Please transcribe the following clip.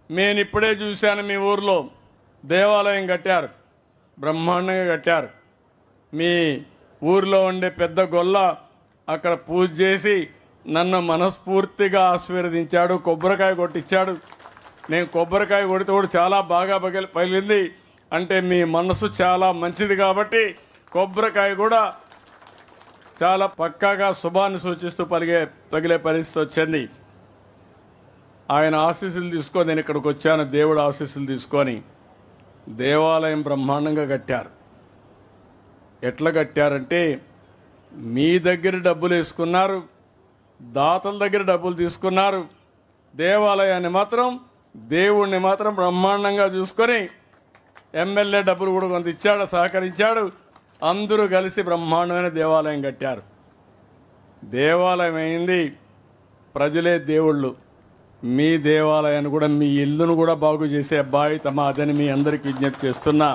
నేను ఇప్పుడే చూశాను, మీ ఊర్లో దేవాలయం కట్టారు, బ్రహ్మాండంగా కట్టారు. మీ ఊర్లో ఉండే పెద్ద గొల్ల అక్కడ పూజ చేసి నన్ను మనస్ఫూర్తిగా ఆశీర్వదించాడు, కొబ్బరికాయ కొట్టించాడు. నేను కొబ్బరికాయ కొడితే కూడా చాలా బాగా పగిలింది. అంటే మీ మనసు చాలా మంచిది కాబట్టి కొబ్బరికాయ కూడా చాలా పక్కాగా శుభాన్ని సూచిస్తూ పగిలే పరిస్థితి వచ్చింది. ఆయన ఆశీస్సులు తీసుకొని నేను ఇక్కడికి వచ్చాను. దేవుడు ఆశీస్సులు తీసుకొని దేవాలయం బ్రహ్మాండంగా కట్టారు. ఎట్లా కట్టారంటే మీ దగ్గర డబ్బులు వేసుకున్నారు, దాతల దగ్గర డబ్బులు తీసుకున్నారు. దేవాలయాన్ని మాత్రం, దేవుణ్ణి మాత్రం బ్రహ్మాండంగా చూసుకొని ఎమ్మెల్యే డబ్బులు కూడా కొంత ఇచ్చాడు, సహకరించాడు. అందరూ కలిసి బ్రహ్మాండమైన దేవాలయం కట్టారు. దేవాలయం అయింది, ప్రజలే దేవుళ్ళు. మీ దేవాలయాన్ని కూడా, మీ ఇల్లును కూడా బాగు చేసే బాధ్యత మాదని మీ అందరికీ విజ్ఞప్తి చేస్తున్నా.